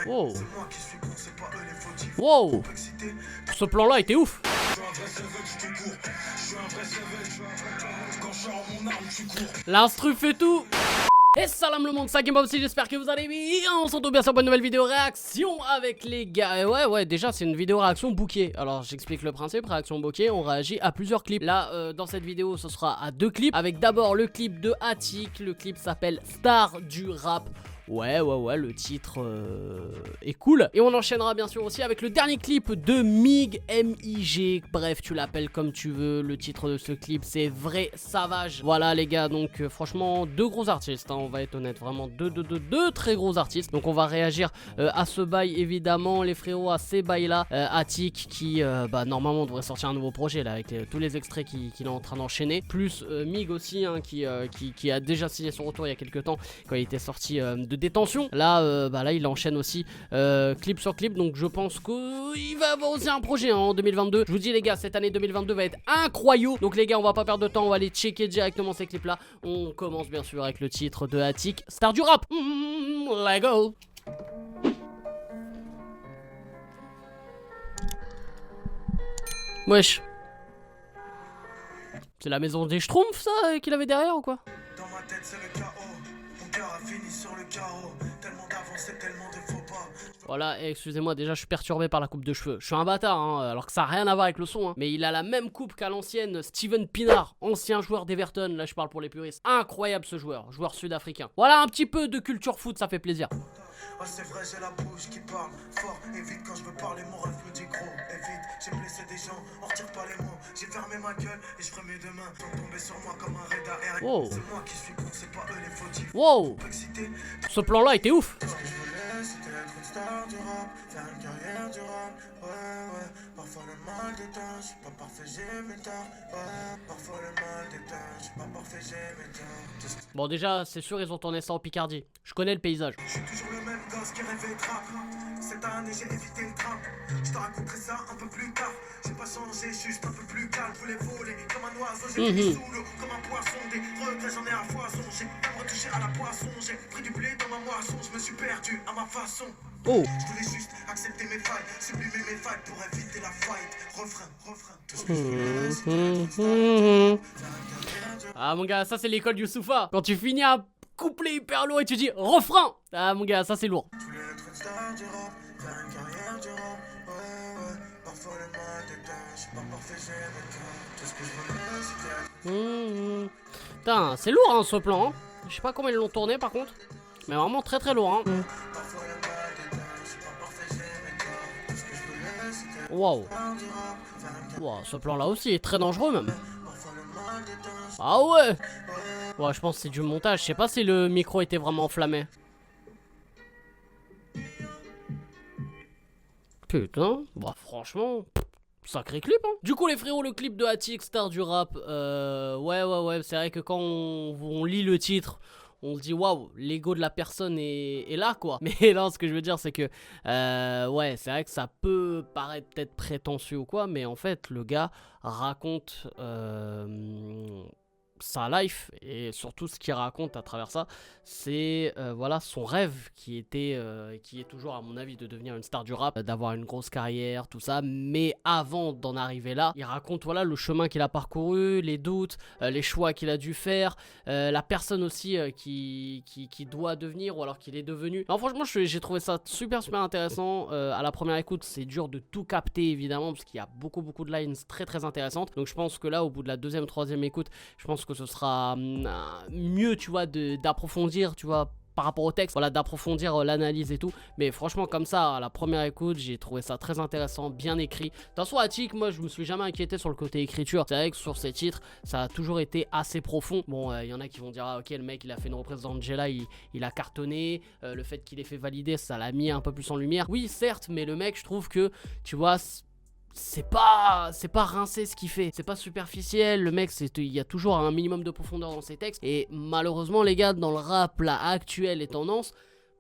Wow. Wow. Ce plan-là était ouf. L'instru fait tout. Et salam le monde, ça Game aussi, j'espère que vous allez bien. On se retrouve bien sur une nouvelle vidéo réaction avec les gars. Ouais, déjà c'est une vidéo réaction bouquet. Alors j'explique le principe, réaction bouquet, on réagit à plusieurs clips. Là, dans cette vidéo, ce sera à 2 clips. Avec d'abord le clip de Attic, le clip s'appelle Star du rap. Ouais, le titre est cool. Et on enchaînera bien sûr aussi avec le dernier clip de Mig, M-I-G. Bref, tu l'appelles comme tu veux. Le titre de ce clip, c'est Vrai Savage. Voilà les gars, donc franchement, 2 gros artistes, hein, on va être honnête. Vraiment, deux très gros artistes. Donc on va réagir à ce bail, évidemment, les frérots, à ces bails-là. Attic qui, normalement, devrait sortir un nouveau projet, là, avec tous les extraits qu'il est en train d'enchaîner. Plus Mig aussi, hein, qui a déjà signé son retour il y a quelques temps, quand il était sorti de détention. Là, là il enchaîne aussi clip sur clip, donc je pense qu'il va avoir aussi un projet, hein, en 2022. Je vous dis les gars, cette année 2022 va être incroyable. Donc les gars, on va pas perdre de temps, on va aller checker directement ces clips là. On commence bien sûr avec le titre de Attic, Star du rap. Let's go. Wesh, c'est la maison des Schtroumpfs ça qu'il avait derrière ou quoi? Dans ma tête c'est le chaos. Mon cœur a fini sur le carreau. Tellement d'avancées, tellement de faux pas. Voilà, excusez-moi, déjà je suis perturbé par la coupe de cheveux. Je suis un bâtard, hein, alors que ça n'a rien à voir avec le son, hein. Mais il a la même coupe qu'à l'ancienne Steven Pienaar, ancien joueur d'Everton. Là je parle pour les puristes. Incroyable ce joueur sud-africain. Voilà un petit peu de culture foot, ça fait plaisir. Oh c'est vrai, j'ai la bouche qui parle fort et vite. Quand je veux parler, mon rêve me dit gros et vite. J'ai blessé des gens, on retire pas les mots. J'ai fermé ma gueule et je ferai mes deux mains. Sont tombés sur moi comme un raid aérien. Wow. C'est moi qui suis con, c'est pas eux les fautifs. Wow. Ce plan-là était ouf. Ce que je voulais, c'était être une star du rap, faire une carrière durable. Ouais, parfois le mal déteint, je suis pas parfait, j'ai mes torts. Ouais, parfois le mal déteint, je suis pas parfait, j'ai mes torts. Bon déjà, c'est sûr ils ont tourné ça en Picardie. Je connais le paysage. Je suis toujours le même gosse qui rêvait de rap. Cette année j'ai évité le trap. Je te raconterai ça un peu plus tard. J'ai pas changé, je suis juste un peu plus calme. Je voulais voler comme un oiseau, j'ai mis sous l'eau comme un poisson. Des regrets j'en ai à foison. J'ai pas retouché à la poisson. J'ai pris du blé dans ma moisson. Je me suis perdu à ma façon. Oh. Je voulais juste accepter mes failles, sublimer mes failles pour éviter la fight. Refrain. Tout ce que je voulais, c'était être une star. Ah mon gars, ça c'est l'école du Youssoufa. Quand tu finis un couplet hyper lourd et tu dis refrain. Ah mon gars, ça c'est lourd. Je voulais être une star du rap, faire une carrière du rap. Ouais, parfois le mal déteint, je suis pas parfait, j'ai mes torts. Tout ce que je voulais, c'était être... Putain, c'est lourd hein ce plan, hein. Je sais pas comment ils l'ont tourné par contre. Mais vraiment très lourd, hein. Parfois le mal déteint, je suis pas parfait, j'ai mes torts. Tout ce que je voulais, c'était être Waouh. une star du rap, faire une carrière. Wow, ce plan là aussi est très dangereux même. Parfois le mal déteint, Ah ouais. Ouais, je pense que c'est du montage. Je sais pas si le micro était vraiment enflammé. Putain, bah franchement, sacré clip hein. Du coup les frérots, le clip de Attic, Star du rap, ouais, c'est vrai que quand on lit le titre, on se dit waouh, l'ego de la personne est là quoi. Mais là ce que je veux dire c'est que ouais, c'est vrai que ça peut paraître peut-être prétentieux ou quoi, mais en fait le gars raconte sa life et surtout ce qu'il raconte à travers ça, c'est voilà son rêve qui est toujours à mon avis de devenir une star du rap, d'avoir une grosse carrière, tout ça. Mais avant d'en arriver là, il raconte voilà le chemin qu'il a parcouru, les doutes, les choix qu'il a dû faire, la personne aussi qui doit devenir ou alors qu'il est devenu. Alors franchement j'ai trouvé ça super intéressant. À la première écoute c'est dur de tout capter évidemment parce qu'il y a beaucoup de lines très intéressantes. Donc je pense que là au bout de la deuxième, troisième écoute, je pense que ce sera mieux tu vois d'approfondir tu vois par rapport au texte, voilà, d'approfondir l'analyse et tout. Mais franchement comme ça à la première écoute j'ai trouvé ça très intéressant, bien écrit. De toute façon Attic, moi je me suis jamais inquiété sur le côté écriture. C'est vrai que sur ces titres ça a toujours été assez profond. Bon il y en a qui vont dire ah, ok le mec il a fait une reprise d'Angela, il a cartonné, le fait qu'il ait fait valider ça l'a mis un peu plus en lumière. Oui certes, mais le mec je trouve que tu vois c'est pas rincé ce qu'il fait, c'est pas superficiel, le mec il y a toujours un minimum de profondeur dans ses textes. Et malheureusement les gars, dans le rap là actuel et tendance,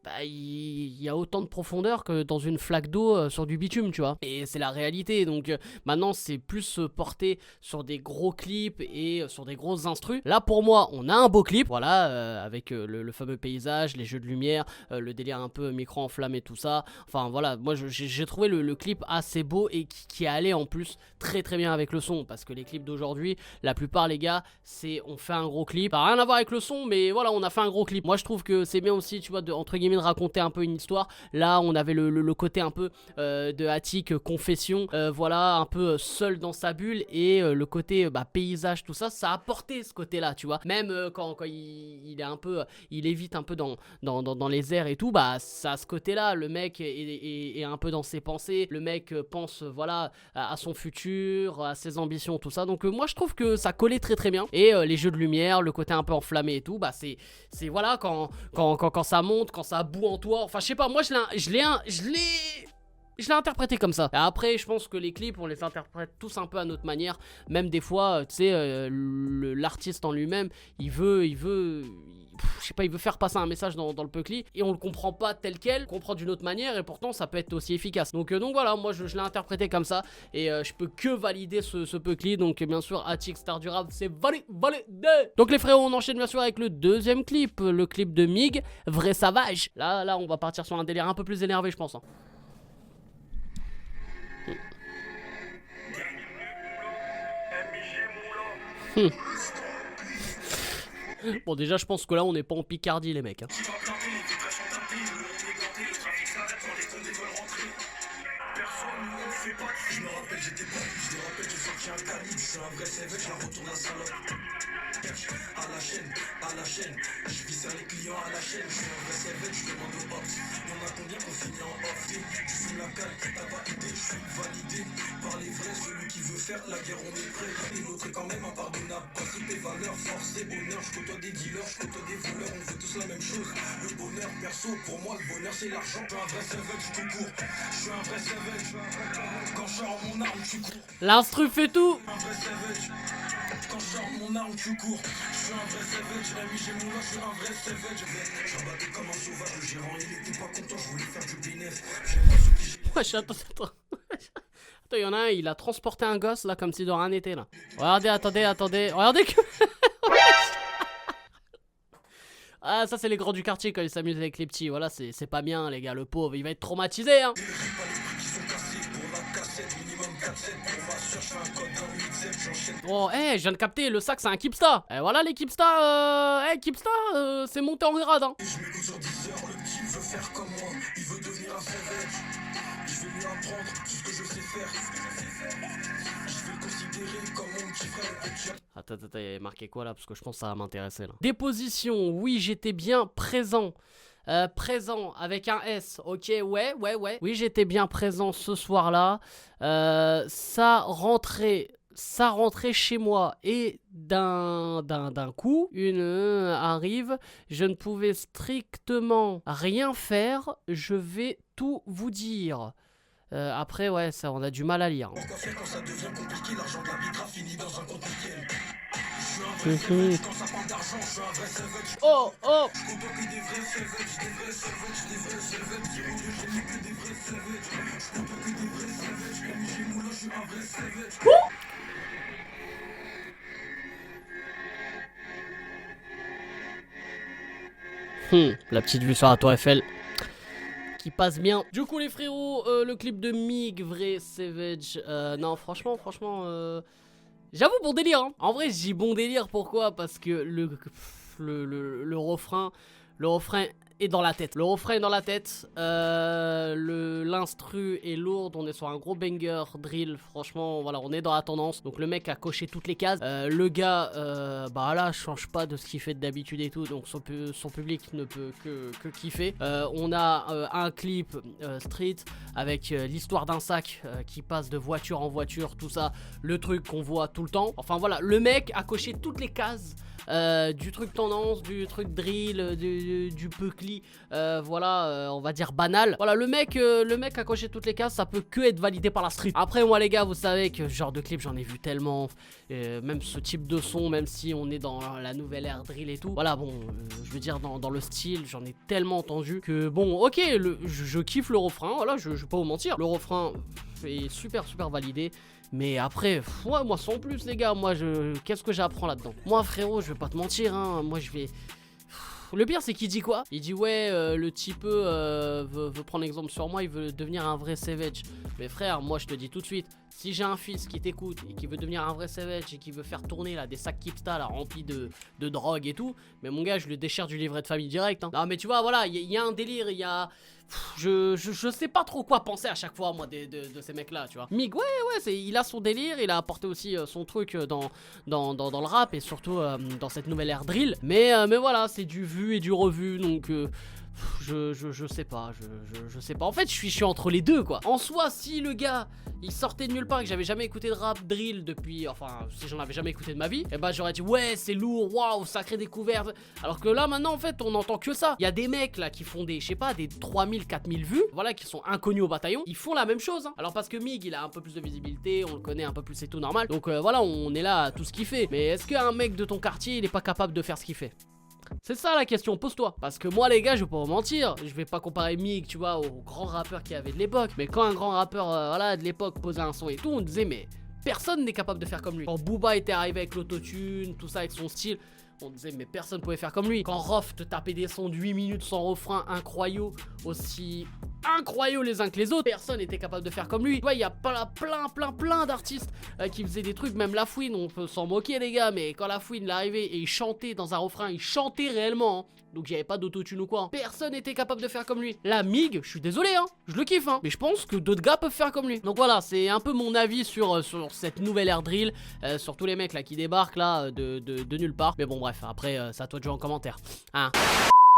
bah, il y a autant de profondeur que dans une flaque d'eau sur du bitume, tu vois. Et c'est la réalité. Donc maintenant, c'est plus porté sur des gros clips et sur des grosses instrus. Là, pour moi, on a un beau clip, voilà, avec le fameux paysage, les jeux de lumière, le délire un peu micro enflammé, tout ça. Enfin, voilà, moi, j'ai trouvé le clip assez beau et qui allait en plus très très bien avec le son. Parce que les clips d'aujourd'hui, la plupart, les gars, c'est on fait un gros clip. Ça n'a rien à voir avec le son, mais voilà, on a fait un gros clip. Moi, je trouve que c'est bien aussi, tu vois, entre guillemets, de raconter un peu une histoire. Là, on avait le côté un peu de Attic, confession, voilà, un peu seul dans sa bulle, et le côté paysage, tout ça, ça a apporté ce côté-là, tu vois. Même quand il est un peu, il évite un peu dans les airs et tout, bah ça a ce côté-là. Le mec est un peu dans ses pensées. Le mec pense, voilà, à son futur, à ses ambitions, tout ça. Donc moi, je trouve que ça collait très très bien. Et les jeux de lumière, le côté un peu enflammé et tout, bah c'est voilà, quand ça monte, quand ça boue en toi. Enfin, je sais pas, moi je l'ai interprété comme ça. Et après, je pense que les clips, on les interprète tous un peu à notre manière. Même des fois, tu sais, l'artiste en lui-même, il veut je sais pas, il veut faire passer un message dans le Puckly et on le comprend pas tel quel, on comprend d'une autre manière, et pourtant ça peut être aussi efficace. Donc voilà, moi je l'ai interprété comme ça, et je peux que valider ce Puckly. Donc bien sûr, Attic Star du rap, c'est validé. Donc les frérots, on enchaîne bien sûr avec le deuxième clip, le clip de Mig, Vrai Savage. Là on va partir sur un délire un peu plus énervé, je pense, hein. Bon, déjà, je pense que là, on n'est pas en Picardie, les mecs, hein. À la chaîne, je vis les clients à la chaîne, je suis un vrai savage, je demande aux ops, y'en a combien qu'on finit en off, tu fumes la cale, t'as pas idée, je suis validé par les vrais, celui qui veut faire la guerre, on est prêt, et l'autre est quand même impardonnable, principe et valeurs, force et honneur, je côtoie des dealers, je côtoie des voleurs, on veut tous la même chose, le bonheur perso, pour moi le bonheur c'est l'argent, je suis un vrai savage, tout court, je suis un vrai savage, quand je sors mon arme, tu cours, l'instru fait tout. un vrai savage. Quand je sors mon arme, tu cours. Je suis un vrai savage, ami, j'ai mon je suis un vrai savage. J'en battais comme un sauvage, le gérant il était pas content, je voulais faire du business. J'aime pas ceux qui. Wesh, attends. Attends, il y en a un, il a transporté un gosse là comme si de rien n'était là. Regardez, attendez. Regardez que. Ah, ça c'est les grands du quartier quand ils s'amusent avec les petits. Voilà, c'est pas bien, les gars, le pauvre, il va être traumatisé, hein. Oh, je viens de capter, le sac c'est un Kipsta. Et voilà les Kipsta, Kipsta, c'est monté en grade, hein. Je m'écoute sur 10 heures, le petit veut faire comme moi, il veut devenir un savage. Je vais lui apprendre tout ce que je sais faire. Je vais le considérer comme mon petit frère. Attends, il y avait marqué quoi là? Parce que je pense que ça va m'intéresser là. Déposition, oui, j'étais bien présent. Présent avec un S, ok, ouais. Oui, j'étais bien présent ce soir-là. Ça rentrait chez moi et d'un coup, une arrive. Je ne pouvais strictement rien faire. Je vais tout vous dire. Après, ouais, ça, on a du mal à lire. Pourquoi faire quand ça devient compliqué? L'argent de l'arbitre finit dans un compte nickel. Je suis un vrai savage, quand ça parle d'argent, je suis un vrai savage. Oh. Je côtoie que des vrais savages, des vrais savages. J'ai rendu, j'ai mis que des vrais savages. Je côtoie que des vrais savages. Comme j'ai moulin, je suis un vrai savage. La petite vue sur la tour Eiffel qui passe bien. Du coup les frérots, le clip de Mig, Vrai Savage, non franchement, j'avoue bon délire, hein. En vrai je dis bon délire, pourquoi? Parce que le refrain est dans la tête. Le refrain est dans la tête, l'instru est lourde, on est sur un gros banger drill, franchement voilà, on est dans la tendance. Donc le mec a coché toutes les cases, le gars bah là change pas de ce qu'il fait d'habitude et tout, donc son public ne peut que kiffer. On a un clip street avec l'histoire d'un sac qui passe de voiture en voiture, tout ça, le truc qu'on voit tout le temps. Enfin voilà, le mec a coché toutes les cases du truc tendance, du truc drill, du Puckly, accompli, voilà, on va dire banal. Voilà, le mec a coché toutes les cases, ça peut que être validé par la street. Après, moi les gars, vous savez que ce genre de clip, j'en ai vu tellement, même ce type de son, même si on est dans la nouvelle ère drill et tout. Voilà, bon, je veux dire, dans le style, j'en ai tellement entendu que, bon, ok, je kiffe le refrain, voilà, je vais pas vous mentir. Le refrain est super validé. Mais après, ouais, moi sans plus les gars, moi qu'est-ce que j'apprends là-dedans? Moi frérot, je vais pas te mentir, hein, moi je vais... Le pire c'est qu'il dit quoi? Il dit ouais, le type veut prendre exemple sur moi, il veut devenir un vrai savage. Mais frère, moi je te dis tout de suite, si j'ai un fils qui t'écoute et qui veut devenir un vrai savage et qui veut faire tourner là des sacs Kipsta là remplis de drogue et tout, mais mon gars je le déchire du livret de famille direct, hein. Non mais tu vois, voilà, il y a un délire, il y a... Je sais pas trop quoi penser à chaque fois moi de ces mecs là, tu vois. Mig, ouais, il a son délire, il a apporté aussi son truc dans le rap et surtout dans cette nouvelle ère drill. Mais voilà, c'est du vu et du revu, donc je sais pas, je sais pas. En fait, je suis entre les deux quoi. En soi, si le gars il sortait de nulle part et que j'avais jamais écouté de rap drill depuis, enfin, si j'en avais jamais écouté de ma vie, et bah j'aurais dit ouais, c'est lourd, waouh, sacrée découverte. Alors que là maintenant en fait, on entend que ça. Il y a des mecs là qui font des, je sais pas, des 3000, 4000 vues, voilà, qui sont inconnus au bataillon. Ils font la même chose, hein. Alors parce que Mig, il a un peu plus de visibilité, on le connaît un peu plus, c'est tout normal. Donc voilà, on est là à tout ce qu'il fait. Mais est-ce qu'un mec de ton quartier, il est pas capable de faire ce qu'il fait? C'est ça la question, pose-toi. Parce que moi les gars, je vais pas vous mentir, je vais pas comparer Mig, tu vois, aux grands rappeurs qu'il y avait de l'époque. Mais quand un grand rappeur voilà, de l'époque posait un son et tout, on disait mais personne n'est capable de faire comme lui. Quand Booba était arrivé avec l'autotune, tout ça avec son style, on disait mais personne pouvait faire comme lui. Quand Rof te tapait des sons de 8 minutes sans refrain incroyaux, aussi incroyaux les uns que les autres, personne n'était capable de faire comme lui. Tu vois, il y a plein d'artistes qui faisaient des trucs, même La Fouine, on peut s'en moquer les gars, mais quand La Fouine l'arrivait et il chantait dans un refrain, il chantait réellement, hein. Donc il n'y avait pas d'autotune ou quoi, hein. Personne n'était capable de faire comme lui. La Mig, je suis désolé, hein, je le kiffe, hein, mais je pense que d'autres gars peuvent faire comme lui. Donc voilà, c'est un peu mon avis sur cette nouvelle ère drill, sur tous les mecs là qui débarquent là de nulle part. Mais bon bref, après c'est à toi de jouer en commentaire, hein.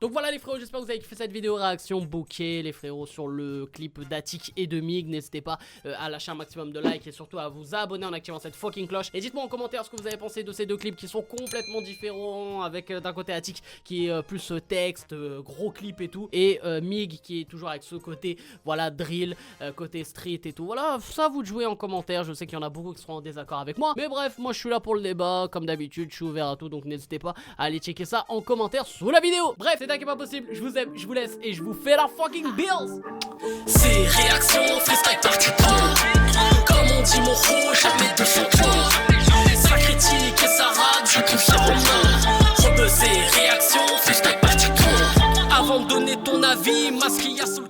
Donc voilà les frérots, j'espère que vous avez kiffé cette vidéo réaction bokeh les frérots sur le clip d'Attic et de Mig. N'hésitez pas à lâcher un maximum de likes et surtout à vous abonner en activant cette fucking cloche. Et dites-moi en commentaire ce que vous avez pensé de ces deux clips qui sont complètement différents, avec d'un côté Attic qui est plus texte, gros clip et tout, et Mig qui est toujours avec ce côté voilà drill, côté street et tout. Voilà, ça vous de jouer en commentaire, je sais qu'il y en a beaucoup qui seront en désaccord avec moi, mais bref, moi je suis là pour le débat, comme d'habitude, je suis ouvert à tout, donc n'hésitez pas à aller checker ça en commentaire sous la vidéo. Bref, c'est qui est pas possible, je vous aime, je vous laisse et je vous fais la fucking bills. C'est réaction, freestyle parti comme on dit mon rouge, jamais de chanteur. Ça critique et ça rate, je confie en main. Rebuzzer, réaction, freestyle parti avant de donner ton avis, masque y a sous le